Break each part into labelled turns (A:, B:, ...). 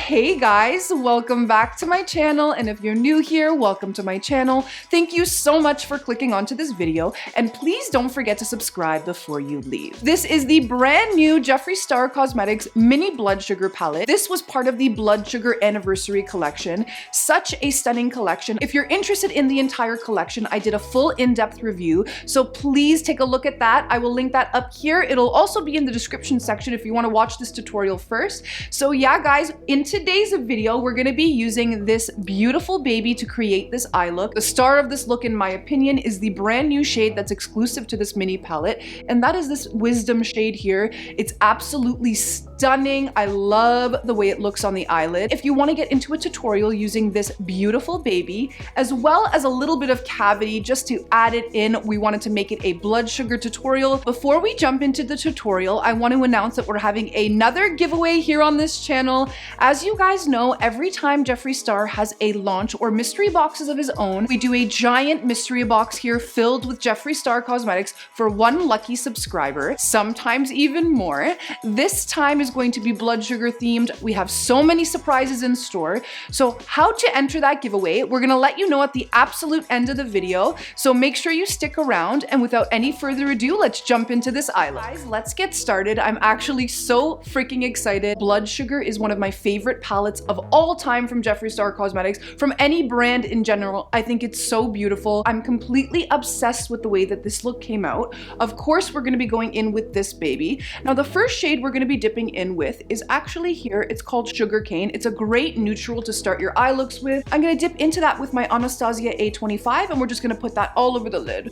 A: Hey guys, welcome back to my channel, and if you're new here, welcome to my channel. Thank you so much for clicking onto this video, and please don't forget to subscribe before you leave. This is the brand new Jeffree Star Cosmetics Mini Blood Sugar Palette. This was part of the Blood Sugar Anniversary collection. Such a stunning collection. If you're interested in the entire collection, I did a full in-depth review, so please take a look at that. I will link that up here. It'll also be in the description section if you want to watch this tutorial first. So yeah guys, in today's video, we're going to be using this beautiful baby to create this eye look. The star of this look, in my opinion, is the brand new shade that's exclusive to this mini palette, and that is this Wisdom shade here. It's absolutely stunning. I love the way it looks on the eyelid. If you want to get into a tutorial using this beautiful baby, as well as a little bit of cavity just to add it in, we wanted to make it a blood sugar tutorial. Before we jump into the tutorial, I want to announce that we're having another giveaway here on this channel. As you guys know, every time Jeffree Star has a launch or mystery boxes of his own, we do a giant mystery box here filled with Jeffree Star Cosmetics for one lucky subscriber, sometimes even more. This time is going to be blood sugar themed. We have so many surprises in store. So how to enter that giveaway, we're gonna let you know at the absolute end of the video. So make sure you stick around, and without any further ado, let's jump into this eye look. Guys, let's get started. I'm actually so freaking excited. Blood Sugar is one of my favorite palettes of all time from Jeffree Star Cosmetics, from any brand in general. I think it's so beautiful. I'm completely obsessed with the way that this look came out. Of course, we're going to be going in with this baby. Now, the first shade we're going to be dipping in with is actually here. It's called Sugarcane. It's a great neutral to start your eye looks with. I'm going to dip into that with my Anastasia A25, and we're just going to put that all over the lid.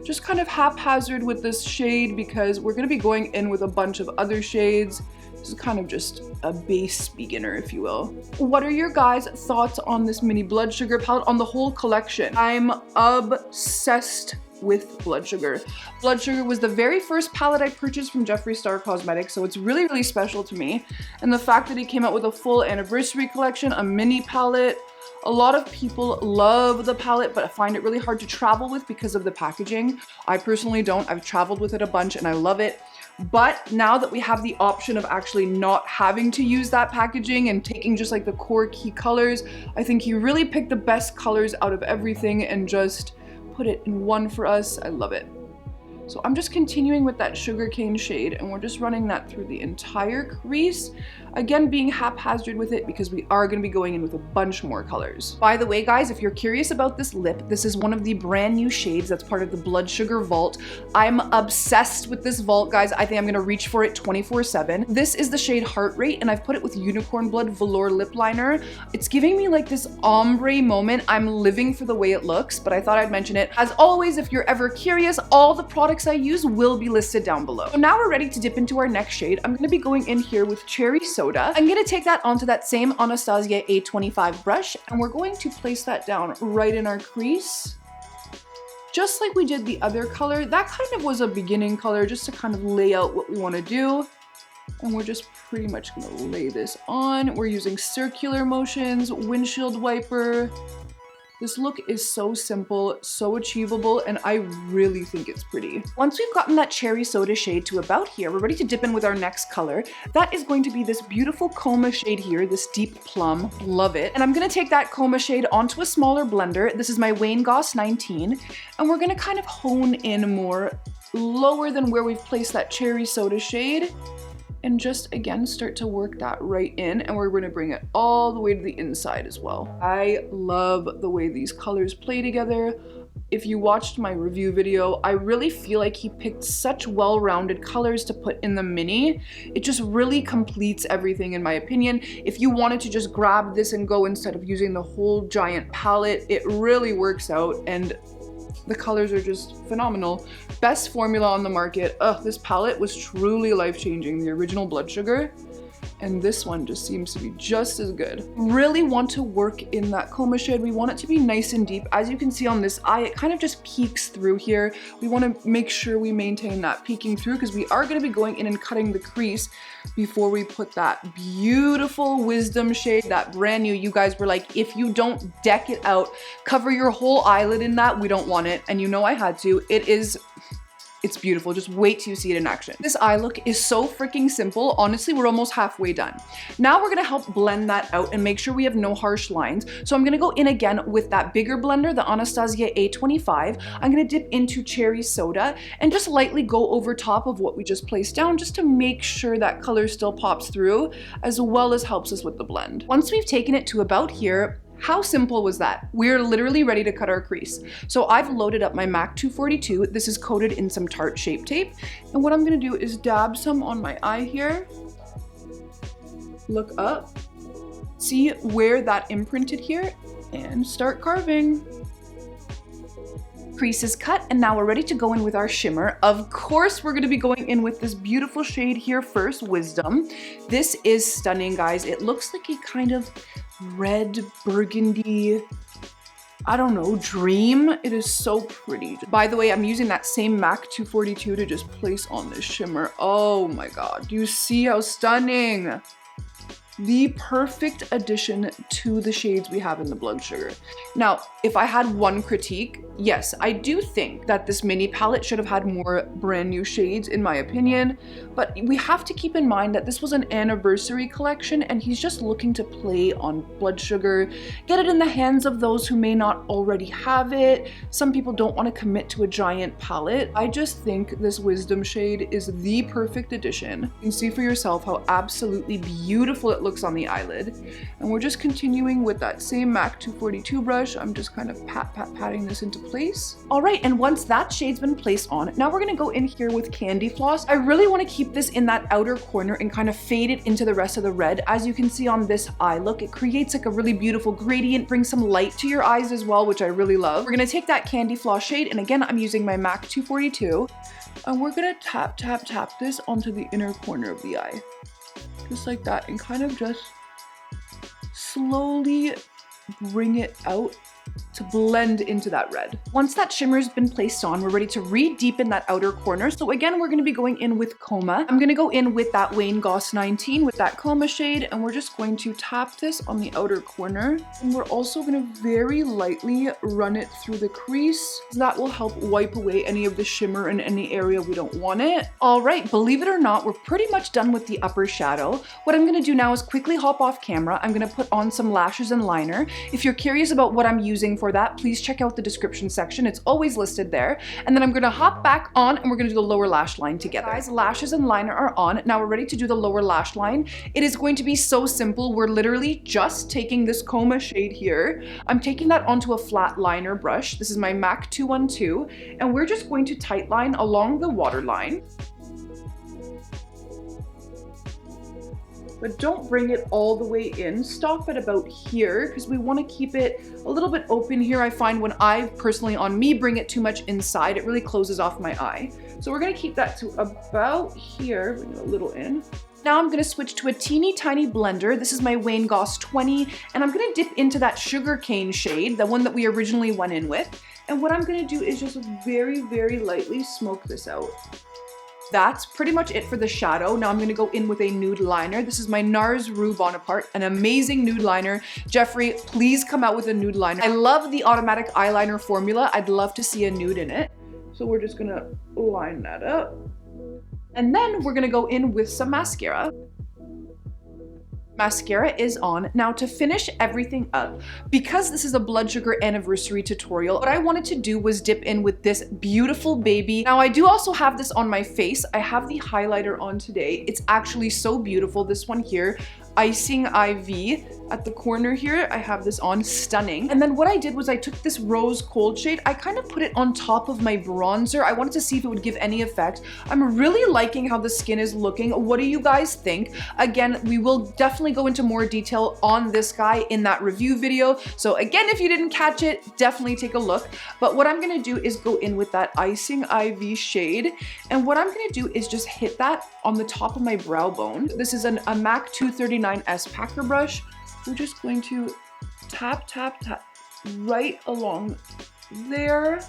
A: Just kind of haphazard with this shade because we're going to be going in with a bunch of other shades. This is kind of just a base beginner, if you will. What are your guys' thoughts on this mini blood sugar palette, on the whole collection? I'm obsessed with Blood Sugar. Blood Sugar was the very first palette I purchased from Jeffree Star Cosmetics, so it's really, really special to me. And the fact that he came out with a full anniversary collection, a mini palette. A lot of people love the palette, but I find it really hard to travel with because of the packaging. I personally don't. I've traveled with it a bunch and I love it. But now that we have the option of actually not having to use that packaging and taking just like the core key colors, I think he really picked the best colors out of everything and just put it in one for us. I love it. So I'm just continuing with that Sugarcane shade, and we're just running that through the entire crease. Again, being haphazard with it because we are going to be going in with a bunch more colors. By the way, guys, if you're curious about this lip, this is one of the brand new shades that's part of the Blood Sugar Vault. I'm obsessed with this vault, guys. I think I'm going to reach for it 24/7. This is the shade Heart Rate, and I've put it with Unicorn Blood Velour Lip Liner. It's giving me like this ombre moment. I'm living for the way it looks, but I thought I'd mention it. As always, if you're ever curious, all the products I use will be listed down below. So now we're ready to dip into our next shade. I'm going to be going in here with Cherry Soda. I'm going to take that onto that same Anastasia A25 brush, and we're going to place that down right in our crease. Just like we did the other color, that kind of was a beginning color just to kind of lay out what we want to do. And we're just pretty much going to lay this on. We're using circular motions, windshield wiper. This look is so simple, so achievable, and I really think it's pretty. Once we've gotten that Cherry Soda shade to about here, we're ready to dip in with our next color. That is going to be this beautiful Coma shade here, this deep plum. Love it. And I'm gonna take that Coma shade onto a smaller blender. This is my Wayne Goss 19, and we're gonna kind of hone in more lower than where we've placed that Cherry Soda shade. And just again start to work that right in, and we're going to bring it all the way to the inside as well. I love the way these colors play together. If you watched my review video, I really feel like he picked such well-rounded colors to put in the mini. It just really completes everything in my opinion. If you wanted to just grab this and go instead of using the whole giant palette, it really works out, and the colors are just phenomenal. Best formula on the market. Ugh, this palette was truly life-changing. The original Blood Sugar. And this one just seems to be just as good. Really want to work in that Coma shade. We want it to be nice and deep. As you can see on this eye, it kind of just peeks through here. We want to make sure we maintain that peeking through because we are going to be going in and cutting the crease before we put that beautiful Wisdom shade, that brand new. You guys were like, if you don't deck it out, cover your whole eyelid in that, we don't want it. And you know I had to. It is It's beautiful. Just wait till you see it in action. This eye look is so freaking simple. Honestly, we're almost halfway done. Now we're gonna help blend that out and make sure we have no harsh lines. So I'm gonna go in again with that bigger blender, the Anastasia A25. I'm gonna dip into cherry soda and just lightly go over top of what we just placed down, just to make sure that color still pops through, as well as helps us with the blend. Once we've taken it to about here, how simple was that? We're literally ready to cut our crease. So I've loaded up my MAC 242. This is coated in some Tarte Shape Tape. And what I'm gonna do is dab some on my eye here. Look up, see where that imprinted here, and start carving. Crease is cut, and now we're ready to go in with our shimmer. Of course, we're gonna be going in with this beautiful shade here first, Wisdom. This is stunning, guys. It looks like a kind of red burgundy, I don't know, dream. It is so pretty. By the way, I'm using that same MAC 242 to just place on this shimmer. Oh my God, do you see how stunning? The perfect addition to the shades we have in the Blood Sugar. Now, if I had one critique, yes, I do think that this mini palette should have had more brand new shades, in my opinion, but we have to keep in mind that this was an anniversary collection and he's just looking to play on Blood Sugar, get it in the hands of those who may not already have it. Some people don't want to commit to a giant palette. I just think this Wisdom shade is the perfect addition. You can see for yourself how absolutely beautiful it looks on the eyelid. And we're just continuing with that same MAC 242 brush. I'm just kind of patting this into place. All right, and once that shade's been placed on, now we're gonna go in here with Candy Floss. I really want to keep this in that outer corner and kind of fade it into the rest of the red. As you can see on this eye look, it creates like a really beautiful gradient, brings some light to your eyes as well, which I really love. We're gonna take that Candy Floss shade, and again, I'm using my MAC 242, and we're gonna tap this onto the inner corner of the eye. Just like that, and kind of just slowly bring it out to blend into that red. Once that shimmer's been placed on, we're ready to re-deepen that outer corner. So again, we're gonna be going in with Coma. I'm gonna go in with that Wayne Goss 19 with that Coma shade, and we're just going to tap this on the outer corner. And we're also gonna very lightly run it through the crease. That will help wipe away any of the shimmer in any area we don't want it. All right, believe it or not, we're pretty much done with the upper shadow. What I'm gonna do now is quickly hop off camera. I'm gonna put on some lashes and liner. If you're curious about what I'm using for that, please check out the description section. It's always listed there. And then I'm gonna hop back on and we're gonna do the lower lash line together. Guys, lashes and liner are on. Now we're ready to do the lower lash line. It is going to be so simple. We're literally just taking this Coma shade here. I'm taking that onto a flat liner brush. This is my MAC 212, and we're just going to tight line along the waterline. But don't bring it all the way in. Stop at about here because we want to keep it a little bit open here. I find when I personally, on me, bring it too much inside, it really closes off my eye. So we're going to keep that to about here. Bring it a little in. Now I'm going to switch to a teeny tiny blender. This is my Wayne Goss 20, and I'm going to dip into that Sugarcane shade, the one that we originally went in with. And what I'm going to do is just very, very lightly smoke this out. That's pretty much it for the shadow. Now I'm gonna go in with a nude liner. This is my NARS Rue Bonaparte, an amazing nude liner. Jeffree, please come out with a nude liner. I love the automatic eyeliner formula. I'd love to see a nude in it. So we're just gonna line that up. And then we're gonna go in with some mascara. Mascara is on. Now to finish everything up, because this is a Blood Sugar anniversary tutorial, what I wanted to do was dip in with this beautiful baby. Now I do also have this on my face. I have the highlighter on today. It's actually so beautiful. This one here, Icing IV at the corner here. I have this on, stunning. And then what I did was I took this rose cold shade. I kind of put it on top of my bronzer. I wanted to see if it would give any effect. I'm really liking how the skin is looking. What do you guys think? Again, we will definitely go into more detail on this guy in that review video. So again, if you didn't catch it, definitely take a look. But what I'm gonna do is go in with that Icing IV shade. And what I'm gonna do is just hit that on the top of my brow bone. This is a MAC 239S packer brush. We're just going to tap, tap, tap right along there.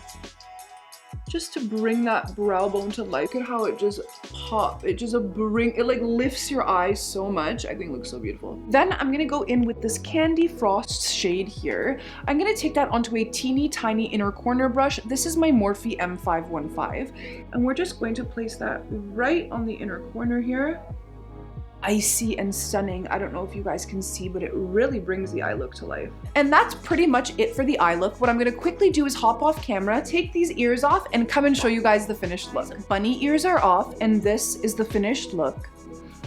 A: just to bring that brow bone to life. Look at how it just it like lifts your eyes so much. I think it looks so beautiful. Then I'm gonna go in with this Candy Frost shade here. I'm gonna take that onto a teeny tiny inner corner brush. This is my Morphe M515. And we're just going to place that right on the inner corner here. Icy and stunning. I don't know if you guys can see, but it really brings the eye look to life. And that's pretty much it for the eye look. What I'm gonna quickly do is hop off camera, take these ears off, and come and show you guys the finished look. Bunny ears are off, and this is the finished look.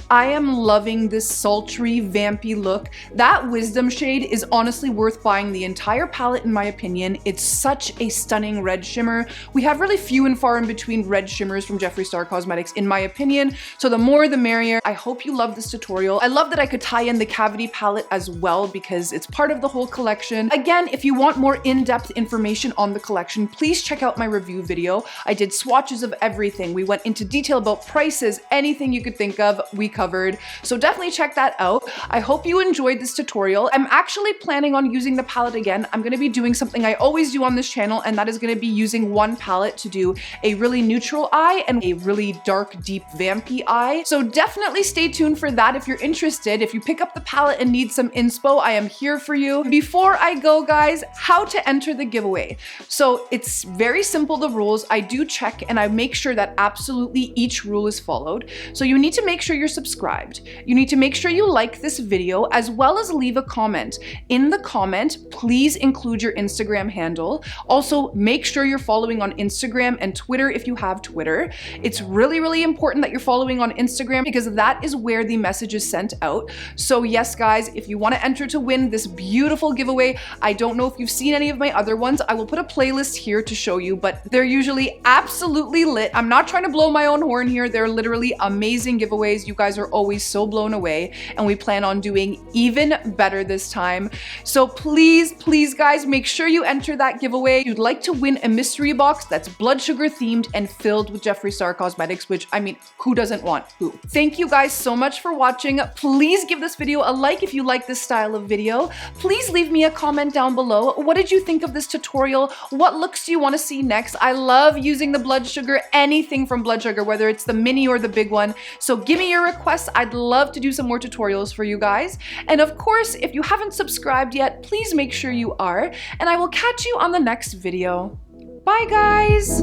A: I am loving this sultry, vampy look. That Wisdom shade is honestly worth buying the entire palette in my opinion. It's such a stunning red shimmer. We have really few and far in between red shimmers from Jeffree Star Cosmetics in my opinion, so the more the merrier. I hope you love this tutorial. I love that I could tie in the Cavity palette as well because it's part of the whole collection. Again, if you want more in-depth information on the collection, please check out my review video. I did swatches of everything. We went into detail about prices, anything you could think of, we covered. So definitely check that out. I hope you enjoyed this tutorial. I'm actually planning on using the palette again. I'm gonna be doing something I always do on this channel, and that is gonna be using one palette to do a really neutral eye and a really dark, deep, vampy eye. So definitely stay tuned for that if you're interested. If you pick up the palette and need some inspo, I am here for you. Before I go, guys, how to enter the giveaway. So it's very simple, the rules. I do check and I make sure that absolutely each rule is followed. So you need to make sure you're subscribed. You need to make sure you like this video as well as leave a comment. In the comment, please include your Instagram handle. Also, make sure you're following on Instagram and Twitter if you have Twitter. It's really, really important that you're following on Instagram because that is where the message is sent out. So yes, guys, if you want to enter to win this beautiful giveaway, I don't know if you've seen any of my other ones. I will put a playlist here to show you, but they're usually absolutely lit. I'm not trying to blow my own horn here. They're literally amazing giveaways. You guys are always so blown away, and we plan on doing even better this time. So please, please guys, make sure you enter that giveaway. If you'd like to win a mystery box that's blood sugar themed and filled with Jeffree Star Cosmetics, which I mean, who doesn't want who? Thank you guys so much for watching. Please give this video a like if you like this style of video. Please leave me a comment down below. What did you think of this tutorial? What looks do you want to see next? I love using the blood sugar, anything from blood sugar, whether it's the mini or the big one. So give me your requests. I'd love to do some more tutorials for you guys. And of course, if you haven't subscribed yet, please make sure you are. And I will catch you on the next video. Bye, guys.